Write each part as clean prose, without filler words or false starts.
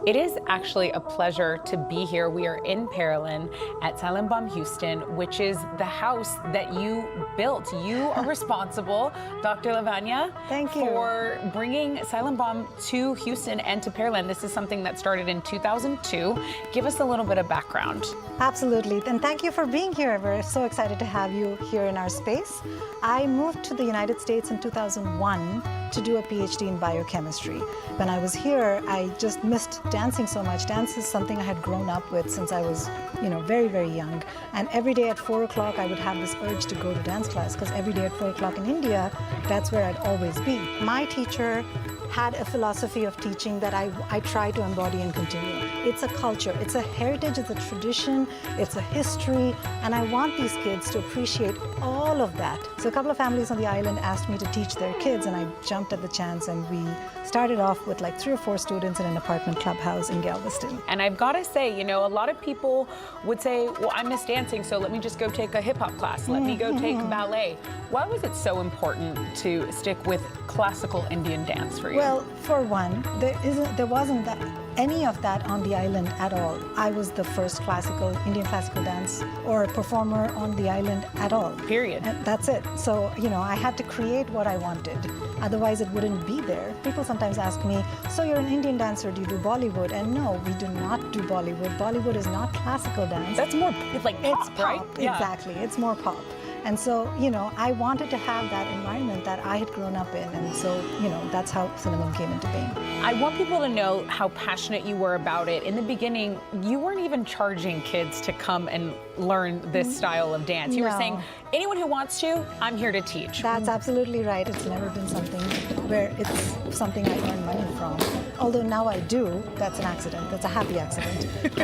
It is actually a pleasure to be here. We are in Pearland at Silambam Houston, which is the house that you built. You are responsible, Dr. Lavanya, Thank you, for bringing Silambam to Houston and to Pearland. This is something that started in 2002. Give us a little bit of background. Absolutely, and thank you for being here. We're so excited to have you here in our space. I moved to the United States in 2001 to do a PhD in biochemistry. When I was here, I just missed dancing so much. Dance is something I had grown up with since I was, very, very young. And every day at 4 o'clock, I would have this urge to go to dance class because every day at 4 o'clock in India, that's where I'd always be. My teacher had a philosophy of teaching that I try to embody and continue. It's a culture, it's a heritage, it's a tradition, it's a history, and I want these kids to appreciate all of that. So a couple of families on the island asked me to teach their kids, and I jumped at the chance, and we started off with like 3 or 4 students in an apartment clubhouse in Galveston. And I've got to say, a lot of people would say, well, I miss dancing, so let me just go take a hip hop class. Let me go take ballet. Why was it so important to stick with classical Indian dance for you? Well, for one, there wasn't any of that on the island at all. I was the first Indian classical dance or performer on the island at all. Period. And that's it. So, I had to create what I wanted. Otherwise, it wouldn't be there. People sometimes ask me, so you're an Indian dancer, do you do Bollywood? And no, we do not do Bollywood. Bollywood is not classical dance. That's more, it's like pop, it's right? Pop, exactly. It's more pop. And so, I wanted to have that environment that I had grown up in. And so, that's how Silambam came into being. I want people to know how passionate you were about it. In the beginning, you weren't even charging kids to come and learn this style of dance. You were saying, anyone who wants to, I'm here to teach. That's absolutely right. It's never been something where it's something I earn money from. Although now I do, that's an accident. That's a happy accident.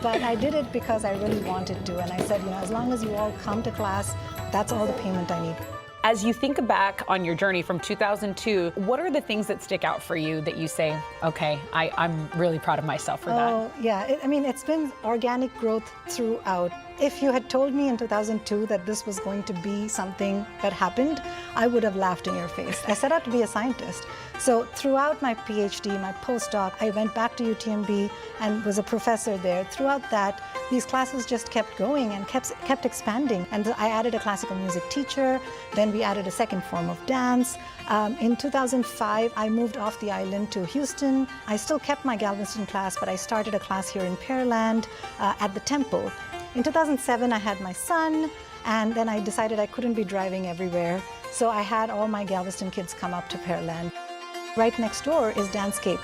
But I did it because I really wanted to. And I said, as long as you all come to class, that's all the payment I need. As you think back on your journey from 2002, what are the things that stick out for you that you say, okay, I'm really proud of myself for that? Oh, yeah. It's been organic growth throughout. If you had told me in 2002 that this was going to be something that happened, I would have laughed in your face. I set out to be a scientist. So throughout my PhD, my postdoc, I went back to UTMB and was a professor there. Throughout that, these classes just kept going and kept expanding. And I added a classical music teacher. Then we added a second form of dance. In 2005, I moved off the island to Houston. I still kept my Galveston class, but I started a class here in Pearland at the temple. In 2007, I had my son, and then I decided I couldn't be driving everywhere. So I had all my Galveston kids come up to Pearland. Right next door is Dancescape,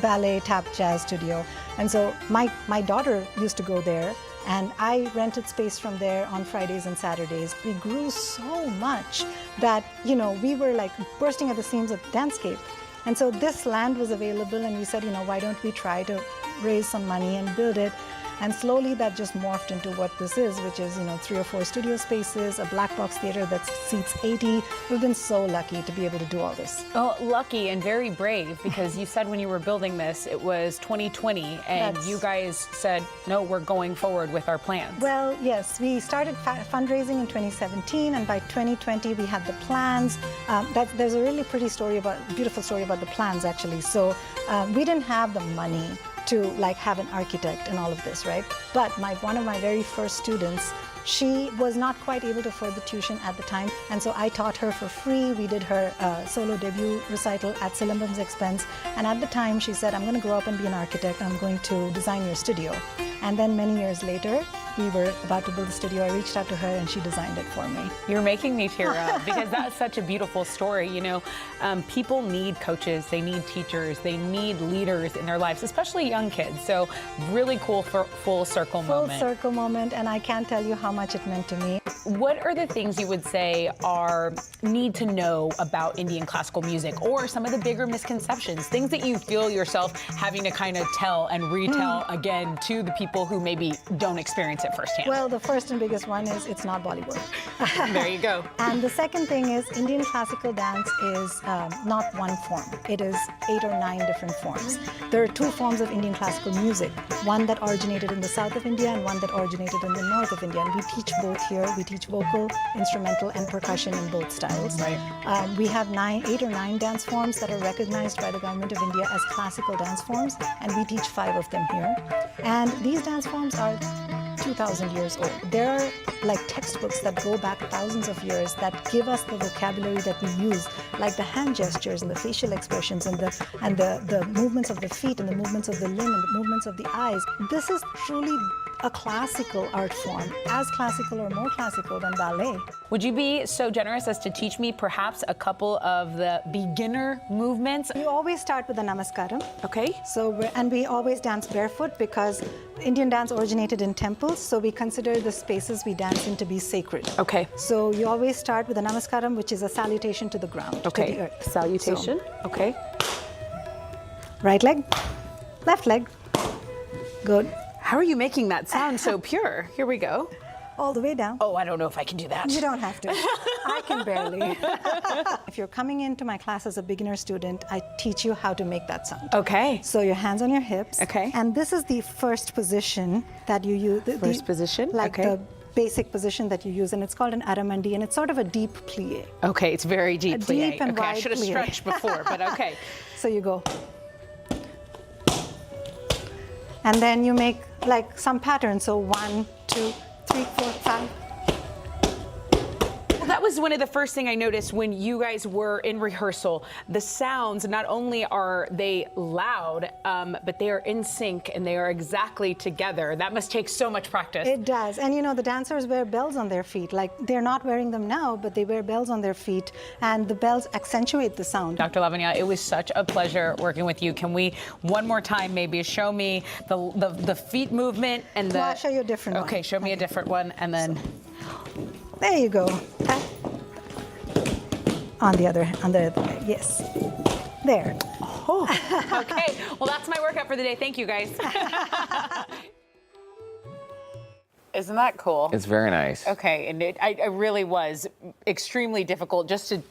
ballet, tap, jazz studio. And so my daughter used to go there, and I rented space from there on Fridays and Saturdays. We grew so much that, we were like bursting at the seams at Dancescape. And so this land was available, and we said, why don't we try to raise some money and build it? And slowly that just morphed into what this is, which is, 3 or 4 studio spaces, a black box theater that seats 80. We've been so lucky to be able to do all this. Well, lucky and very brave, because you said when you were building this, it was 2020, and you guys said, no, we're going forward with our plans. Well, yes, we started fundraising in 2017, and by 2020 we had the plans. There's a really beautiful story about the plans, actually. So we didn't have the money to have an architect and all of this, right? But one of my very first students, she was not quite able to afford the tuition at the time, and so I taught her for free. We did her solo debut recital at Silambam's expense, and at the time she said, I'm going to grow up and be an architect. I'm going to design your studio. And then many years later, we were about to build the studio. I reached out to her, and she designed it for me. You're making me tear up, because that's such a beautiful story. People need coaches, they need teachers, they need leaders in their lives, especially young kids. So really cool for full circle moment. Full circle moment, and I can't tell you how much it meant to me. What are the things you would say need to know about Indian classical music, or some of the bigger misconceptions, things that you feel yourself having to kind of tell and retell again to the people who maybe don't experience it firsthand. Well, the first and biggest one is it's not Bollywood. There you go. And the second thing is Indian classical dance is not one form. It is 8 or 9 different forms. There are 2 forms of Indian classical music, one that originated in the south of India and one that originated in the north of India. And we teach both here. We teach vocal, instrumental, and percussion in both styles. Right. We have 8 or 9 dance forms that are recognized by the government of India as classical dance forms, and we teach 5 of them here. And these dance forms are 2,000 years old. There are like textbooks that go back thousands of years that give us the vocabulary that we use, like the hand gestures and the facial expressions and the movements of the feet and the movements of the limb and the movements of the eyes. This is truly a classical art form, as classical or more classical than ballet. Would you be so generous as to teach me perhaps a couple of the beginner movements? You always start with the namaskaram. Okay. And we always dance barefoot because Indian dance originated in temples, so we consider the spaces we dance in to be sacred. Okay. So you always start with a namaskaram, which is a salutation to the ground, to the earth. Salutation. Okay. Right leg, left leg. Good. How are you making that sound so pure? Here we go. All the way down. Oh, I don't know if I can do that. You don't have to. I can barely. If you're coming into my class as a beginner student, I teach you how to make that sound. Okay. So your hands on your hips. Okay. And this is the first position that you use. First position, Like okay. the basic position that you use, and it's called an aramandi, and it's sort of a deep plie. Okay, it's very deep plie. Deep and okay, I wide should have plie. stretched before, but okay. So you go. And then you make like some patterns. So 1, 2, 3, 4, 5. Well, that was one of the first thing I noticed when you guys were in rehearsal. The sounds, not only are they loud, but they are in sync and they are exactly together. That must take so much practice. It does. And you know, the dancers wear bells on their feet. Like, they're not wearing them now, but they wear bells on their feet, and the bells accentuate the sound. Dr. Lavanya, it was such a pleasure working with you. Can we, one more time, maybe show me the feet movement and the... Well, I'll show you a different one. Okay, show me a different one, and then... There you go. On the other leg, yes. There. Oh, okay. Well, that's my workout for the day. Thank you, guys. Isn't that cool? It's very nice. Okay, and it really was extremely difficult just to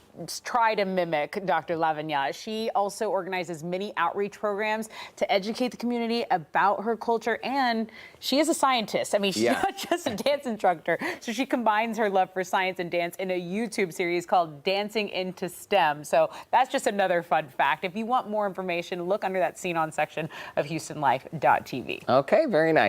try to mimic Dr. Lavanya. She also organizes many outreach programs to educate the community about her culture, and she is a scientist. I mean, she's not just a dance instructor. So she combines her love for science and dance in a YouTube series called Dancing into STEM. So that's just another fun fact. If you want more information, look under that Scene On section of HoustonLife.tv. Okay, very nice.